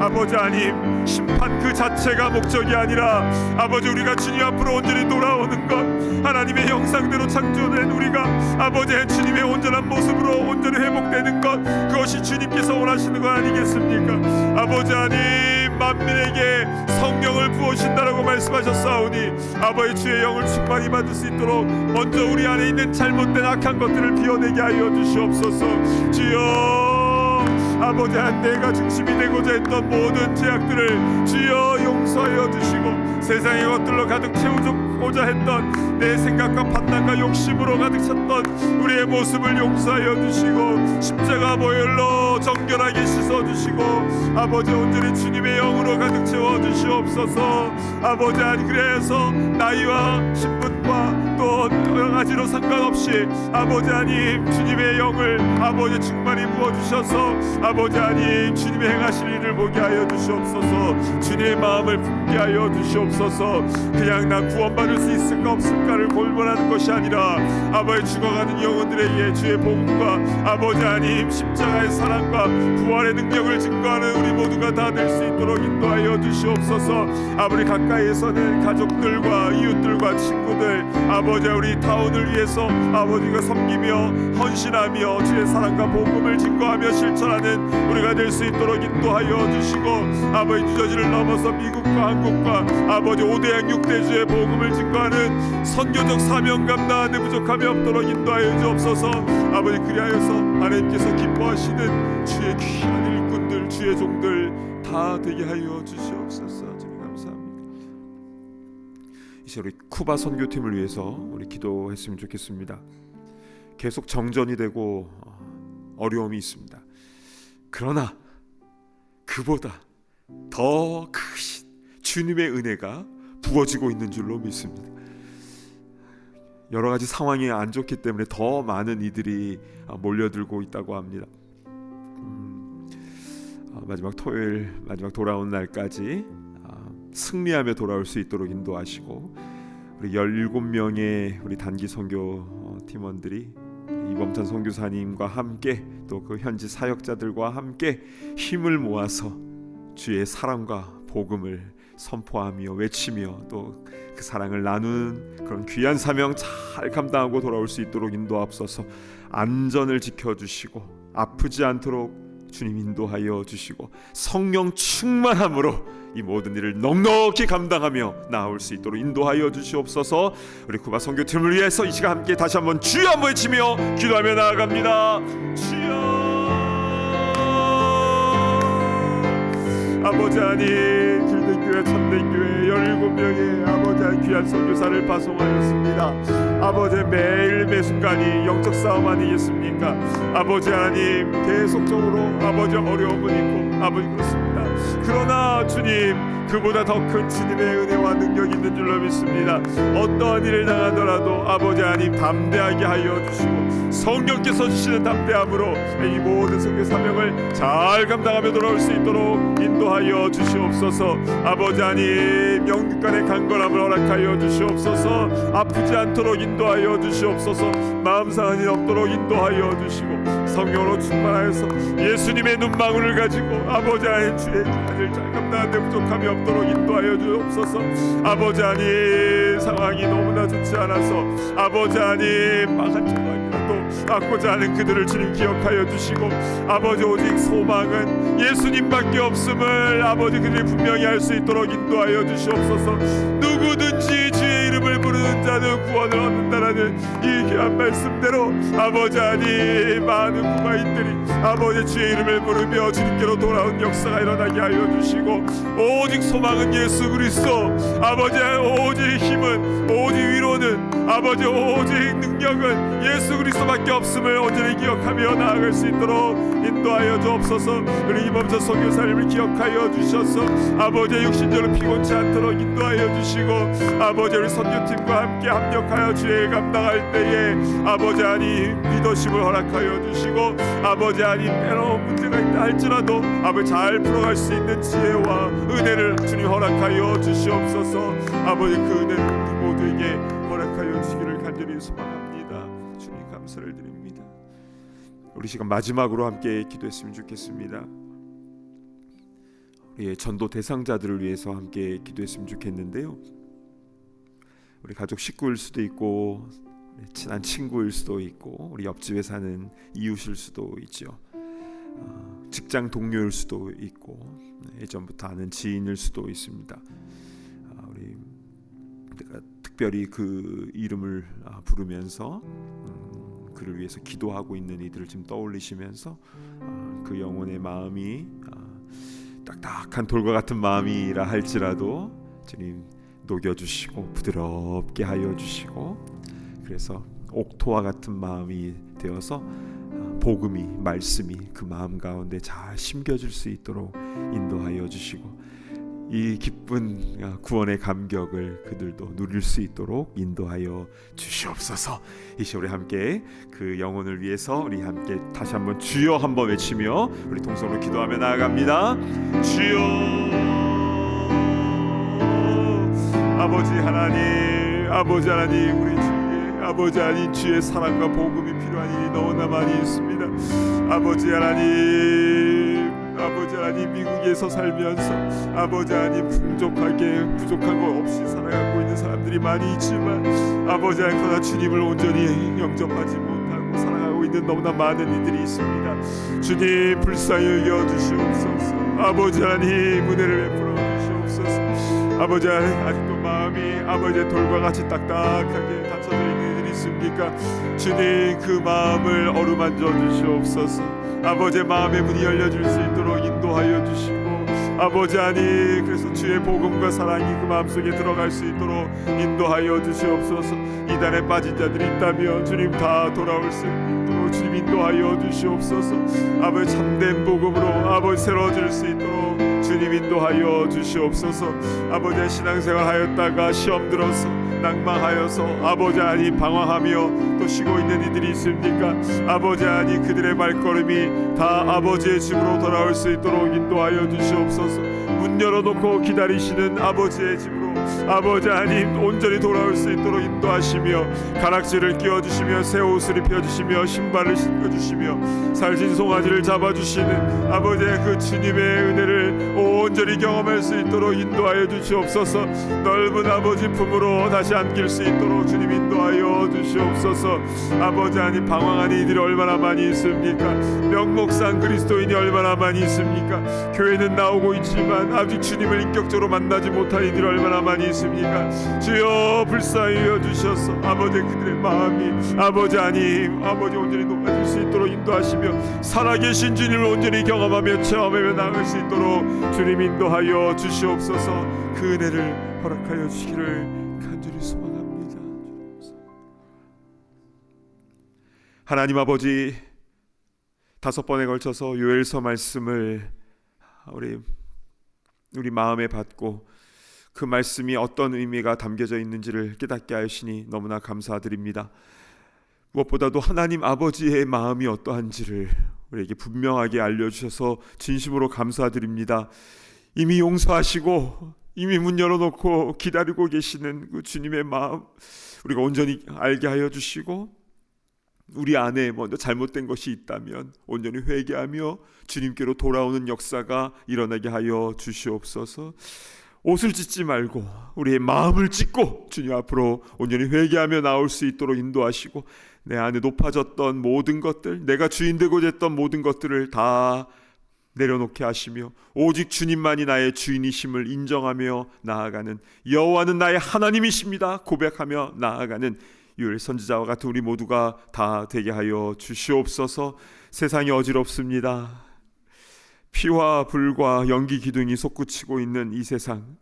아버지 하나님, 심판 그 자체가 목적이 아니라 아버지 우리가 주님 앞으로 온전히 돌아오는 것, 하나님의 형상대로 창조된 우리가 아버지의 주님의 온전한 모습으로 온전히 회복되는 것, 그것이 주님께서 원하시는 것 아니겠습니까? 아버지 하나님, 만민에게 성령을 부어주신다라고 말씀하셨사오니 아버지 주의 영을 충만히 받을 수 있도록 먼저 우리 안에 있는 잘못된 악한 것들을 비워내게 하여 주시옵소서. 주여, 아버지 한 내가 중심이 되고자 했던 모든 죄악들을 주여 용서하여 주시고, 세상의 것들로 가득 채우고자 했던 내 생각과 판단과 욕심으로 가득 찼던 우리의 모습을 용서하여 주시고, 십자가 보혈로 정결하게 씻어주시고 아버지 온전히 주님의 영으로 가득 채워주시옵소서. 아버지 안 그래서 나이와 신분과 또 여러 가지로 상관없이 아버지 하나님 주님의 영을 아버지 충만히 부어주셔서 아버지 하나님 주님의 행하실 일을 보게 하여 주시옵소서. 주님의 마음을 품게 하여 주시옵소서. 그냥 나 구원받을 수 있을까 없을까를 골몰하는 것이 아니라 아버지 죽어가는 영혼들에게 주의 복음과 아버지 하나님 십자가의 사랑과 부활의 능력을 증거하는 우리 모두가 다 될 수 있도록 인도하여 주시옵소서. 아버지 가까이에서는 가족들과 이웃들과 친구들 아버지 우리 타운을 위해서 아버지가 섬기며 헌신하며 주의 사랑과 복음을 증거하며 실천하는 우리가 될 수 있도록 인도하여 주시고, 아버지 뉴저지를 넘어서 미국과 한국과 아버지 5대양 6대주의 복음을 증거하는 선교적 사명 감당하는 부족함이 없도록 인도하여 주옵소서. 아버지 그리하여서 하나님께서 기뻐하시는 주의 귀한 일꾼들 주의 종들 다 되게 하여 주시옵소서. 주님 감사합니다. 이제 우리 쿠바 선교팀을 위해서 우리 기도했으면 좋겠습니다. 계속 정전이 되고 어려움이 있습니다. 그러나 그보다 더 크신 주님의 은혜가 부어지고 있는 줄로 믿습니다. 여러 가지 상황이 안 좋기 때문에 더 많은 이들이 몰려들고 있다고 합니다. 마지막 토요일, 마지막 돌아온 날까지 승리하며 돌아올 수 있도록 인도하시고, 우리 17명의 우리 단기 선교 팀원들이 이범찬 선교사님과 함께 또 그 현지 사역자들과 함께 힘을 모아서 주의 사랑과 복음을 선포하며 외치며 또 그 사랑을 나누는 그런 귀한 사명 잘 감당하고 돌아올 수 있도록 인도하옵소서. 안전을 지켜주시고 아프지 않도록 주님 인도하여 주시고, 성령 충만함으로 이 모든 일을 넉넉히 감당하며 나아올 수 있도록 인도하여 주시옵소서. 우리 쿠바 선교팀을 위해서 이 시간 함께 다시 한번 주여 한번 외치며 기도하며 나아갑니다. 주여. 아버지 하나님, 길든교회 참된교회 17명의 아버지 하나님 귀한 선교사를 파송하였습니다. 아버지 매일 매순간이 영적 싸움 아니겠습니까? 아버지 하나님 계속적으로 아버지 어려움은 있고 아버지 그렇습니다. 그러나 주님, 그보다 더 큰 주님의 은혜와 능력이 있는 줄로 믿습니다. 어떠한 일을 당하더라도 아버지 하나님 담대하게 하여 주시고, 성령께서 주시는 담대함으로 이 모든 선교 사명을 잘 감당하며 돌아올 수 있도록 인도하여 주시옵소서. 아버지 하나님 영육간의 강건함을 허락하여 주시옵소서. 아프지 않도록 인도하여 주시옵소서. 마음 상한 일 없도록 인도하여 주시고, 성령으로 충만하여서 예수님의 눈망울을 가지고 아버지 하나님 주의 일을 잘 감당하는데 부족함이 없도록 인도하여 주옵소서. 아버지 하나님 상황이 너무나 좋지 않아서 아버지 하나님 망한 척하기라도 갖고자 하는 그들을 주님 기억하여 주시고, 아버지 오직 소망은 예수님밖에 없음을 아버지 그들이 분명히 알 수 있도록 인도하여 주시옵소서. 누구든지 주의 이름을 부르는 자는 구원을 얻는다라는 이 귀한 말씀대로 아버지 하나님 많은 구마인들이 아버지 주의 이름을 부르며 주님께로 돌아온 역사가 일어나게 하여 주시고, 오직 소망은 예수 그리스도, 아버지 오직 힘은 오직 위로는 아버지 오직 능력은 예수 그리스도밖에 없음을 온전히 기억하며 나아갈 수 있도록 인도하여 주옵소서. 우리 이범찬 선교사님을 기억하여 주셔서 아버지 육신적으로 피곤치 않도록 인도하여 주시고, 아버지 우리 선교팀과 함께 합력하여 주의 감당할 때에 아버지 하나님 리더십을 허락하여 주시고, 아버지 하나님 때로 문제가 있다 할지라도 아버지 잘 풀어갈 수 있는 지혜와 은혜를 주님 허락하여 주시옵소서. 아버지 그 은혜를 우리 모두에게 허락하여 주시기를 간절히 소망합니다. 주님 감사를 드립니다. 우리 시간 마지막으로 함께 기도했으면 좋겠습니다. 우리의 전도 대상자들을 위해서 함께 기도했으면 좋겠는데요. 우리 가족 식구일 수도 있고 친한 친구일 수도 있고 우리 옆집에 사는 이웃일 수도 있죠. 직장 동료일 수도 있고 예전부터 아는 지인일 수도 있습니다. 우리 내가 특별히 그 이름을 부르면서 그를 위해서 기도하고 있는 이들을 지금 떠올리시면서 그 영혼의 마음이 딱딱한 돌과 같은 마음이라 할지라도 주님 녹여주시고 부드럽게 하여 주시고, 그래서 옥토와 같은 마음이 되어서 복음이 말씀이 그 마음 가운데 잘 심겨질 수 있도록 인도하여 주시고, 이 기쁜 구원의 감격을 그들도 누릴 수 있도록 인도하여 주시옵소서. 이 시간 우리 함께 그 영혼을 위해서 우리 함께 다시 한번 주여 한번 외치며 우리 동성으로 기도하며 나아갑니다. 주여. 아버지 하나님, 아버지 하나님, 우리 주의 아버지 하나님 주의 사랑과 복음이 필요한 일이 너무나 많이 있습니다. 아버지 하나님, 아버지 하나님 미국에서 살면서 아버지 하나님 부족한 것 없이 살아가고 있는 사람들이 많이 있지만 아버지 하나님 그러나 주님을 온전히 영접하지 못하고 살아가고 있는 너무나 많은 이들이 있습니다. 주님 불쌍히 여겨주시옵소서. 아버지 하나님 은혜를 베풀어 주시옵소서. 아버지 하나님 아직도 마음이 아버지의 돌과 같이 딱딱하게 닫혀져 있는 이들이 있습니까? 주님 그 마음을 어루만져 주시옵소서. 아버지의 마음의 문이 열려질 수 있도록 인도하여 주시고, 아버지 하나님, 그래서 주의 복음과 사랑이 그 마음속에 들어갈 수 있도록 인도하여 주시옵소서. 이단에 빠진 자들이 있다면 주님 다 돌아올 수 있도록 주님 인도하여 주시옵소서. 아버지 참된 복음으로 아버지 새로워질 수 있도록 주님 인도하여 주시옵소서. 아버지 신앙생활 하였다가 시험 들어서 낭망하여서 아버지 하나님 방황하며 또 쉬고 있는 이들이 있습니까? 아버지 하나님, 그들의 발걸음이 다 아버지의 집으로 돌아올 수 있도록 인도하여 주시옵소서. 문 열어놓고 기다리시는 아버지의 집으로 아버지 하나님 온전히 돌아올 수 있도록 인도하시며, 가락지를 끼워주시며 새 옷을 입혀주시며 신발을 신겨주시며 살찐 송아지를 잡아주시는 아버지의 그 주님의 은혜를 온전히 경험할 수 있도록 인도하여 주시옵소서. 넓은 아버지 품으로 다시 안길 수 있도록 주님 인도하여 주시옵소서. 아버지 하나님, 방황한 이들이 얼마나 많이 있습니까? 명목상 그리스도인이 얼마나 많이 있습니까? 교회는 나오고 있지만 아직 주님을 인격적으로 만나지 못한 이들이 얼마나 많이 있습니까? 주여 불쌍히 여주셔서 아버지 그들의 마음이 아버지 하나님 아버지 온전히 높아질 수 있도록 인도하시며, 살아계신 주님을 온전히 경험하며 체험하며 나아갈 수 있도록 주님 인도하여 주시옵소서. 그 은혜를 허락하여 주시기를 간절히 소망합니다. 하나님 아버지, 5번에 걸쳐서 요엘서 말씀을 우리 마음에 받고 그 말씀이 어떤 의미가 담겨져 있는지를 깨닫게 하시니 너무나 감사드립니다. 무엇보다도 하나님 아버지의 마음이 어떠한지를 우리에게 분명하게 알려주셔서 진심으로 감사드립니다. 이미 용서하시고 이미 문 열어놓고 기다리고 계시는 그 주님의 마음 우리가 온전히 알게 하여 주시고, 우리 안에 먼저 잘못된 것이 있다면 온전히 회개하며 주님께로 돌아오는 역사가 일어나게 하여 주시옵소서. 옷을 찢지 말고 우리의 마음을 찢고 주님 앞으로 온전히 회개하며 나올 수 있도록 인도하시고, 내 안에 높아졌던 모든 것들, 내가 주인 되고자 했던 모든 것들을 다 내려놓게 하시며 오직 주님만이 나의 주인이심을 인정하며 나아가는, 여호와는 나의 하나님이십니다 고백하며 나아가는 요엘 선지자와 같은 우리 모두가 다 되게 하여 주시옵소서. 세상이 어지럽습니다. 피와 불과 연기 기둥이 솟구치고 있는 이 세상,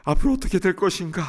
앞으로 어떻게 될 것인가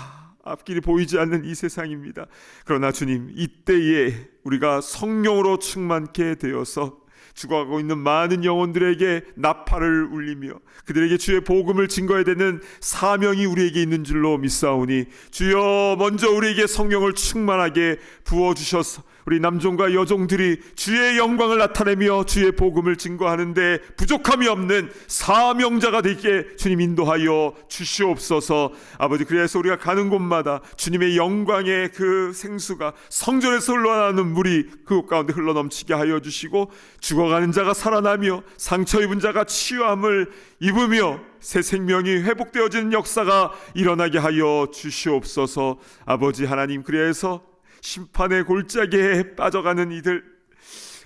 앞길이 보이지 않는 이 세상입니다. 그러나 주님, 이때에 우리가 성령으로 충만케 되어서 죽어가고 있는 많은 영혼들에게 나팔을 울리며 그들에게 주의 복음을 증거해야 되는 사명이 우리에게 있는 줄로 믿사오니, 주여 먼저 우리에게 성령을 충만하게 부어주셔서 우리 남종과 여종들이 주의 영광을 나타내며 주의 복음을 증거하는데 부족함이 없는 사명자가 되게 주님 인도하여 주시옵소서. 아버지, 그래서 우리가 가는 곳마다 주님의 영광의 그 생수가 성전에서 흘러나오는 물이 그곳 가운데 흘러넘치게 하여 주시고, 죽어가는 자가 살아나며 상처 입은 자가 치유함을 입으며 새 생명이 회복되어지는 역사가 일어나게 하여 주시옵소서. 아버지 하나님, 그래서 심판의 골짜기에 빠져가는 이들,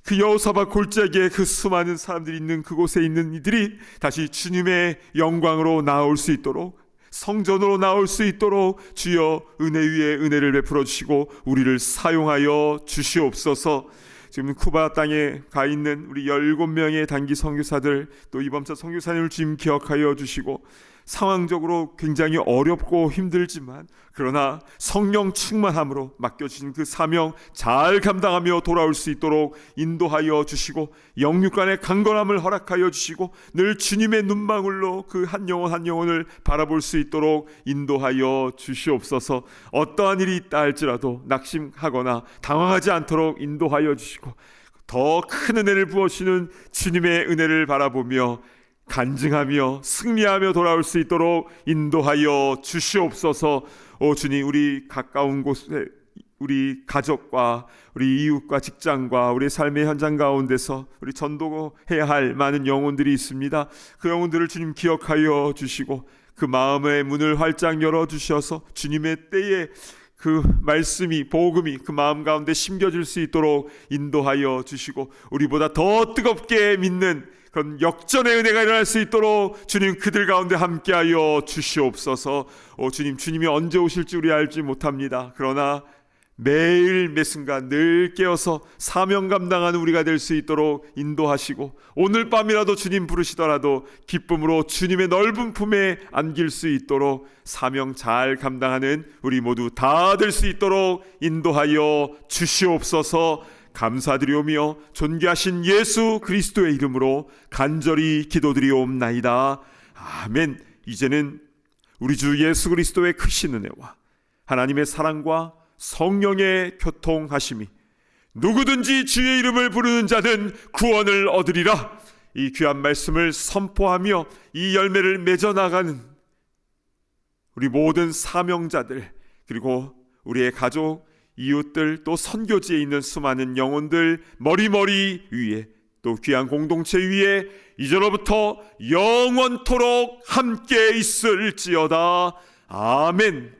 그 여호사밧 골짜기에 그 수많은 사람들이 있는 그곳에 있는 이들이 다시 주님의 영광으로 나올 수 있도록, 성전으로 나올 수 있도록 주여 은혜 위에 은혜를 베풀어 주시고 우리를 사용하여 주시옵소서. 지금 쿠바 땅에 가 있는 우리 17명의 단기 선교사들, 또 이범차 선교사님을 주님 기억하여 주시고, 상황적으로 굉장히 어렵고 힘들지만 그러나 성령 충만함으로 맡겨주신 그 사명 잘 감당하며 돌아올 수 있도록 인도하여 주시고, 영육간의 강건함을 허락하여 주시고, 늘 주님의 눈망울로 그 한 영혼 한 영혼을 바라볼 수 있도록 인도하여 주시옵소서. 어떠한 일이 있다 할지라도 낙심하거나 당황하지 않도록 인도하여 주시고, 더 큰 은혜를 부어주시는 주님의 은혜를 바라보며 간증하며 승리하며 돌아올 수 있도록 인도하여 주시옵소서. 오 주님, 우리 가까운 곳에 우리 가족과 우리 이웃과 직장과 우리 삶의 현장 가운데서 우리 전도해야 할 많은 영혼들이 있습니다. 그 영혼들을 주님 기억하여 주시고 그 마음의 문을 활짝 열어주셔서 주님의 때에 그 말씀이, 복음이 그 마음 가운데 심겨질 수 있도록 인도하여 주시고, 우리보다 더 뜨겁게 믿는 그런 역전의 은혜가 일어날 수 있도록 주님 그들 가운데 함께하여 주시옵소서. 오 주님, 주님이 언제 오실지 우리 알지 못합니다. 그러나 매일 매 순간 늘 깨어서 사명 감당하는 우리가 될 수 있도록 인도하시고, 오늘 밤이라도 주님 부르시더라도 기쁨으로 주님의 넓은 품에 안길 수 있도록 사명 잘 감당하는 우리 모두 다 될 수 있도록 인도하여 주시옵소서. 감사드리오며 존귀하신 예수 그리스도의 이름으로 간절히 기도드리옵나이다. 아멘. 이제는 우리 주 예수 그리스도의 크신 은혜와 하나님의 사랑과 성령의 교통하심이 누구든지 주의 이름을 부르는 자는 구원을 얻으리라, 이 귀한 말씀을 선포하며 이 열매를 맺어나가는 우리 모든 사명자들, 그리고 우리의 가족, 이웃들, 또 선교지에 있는 수많은 영혼들 머리머리 위에, 또 귀한 공동체 위에 이제로부터 영원토록 함께 있을지어다. 아멘.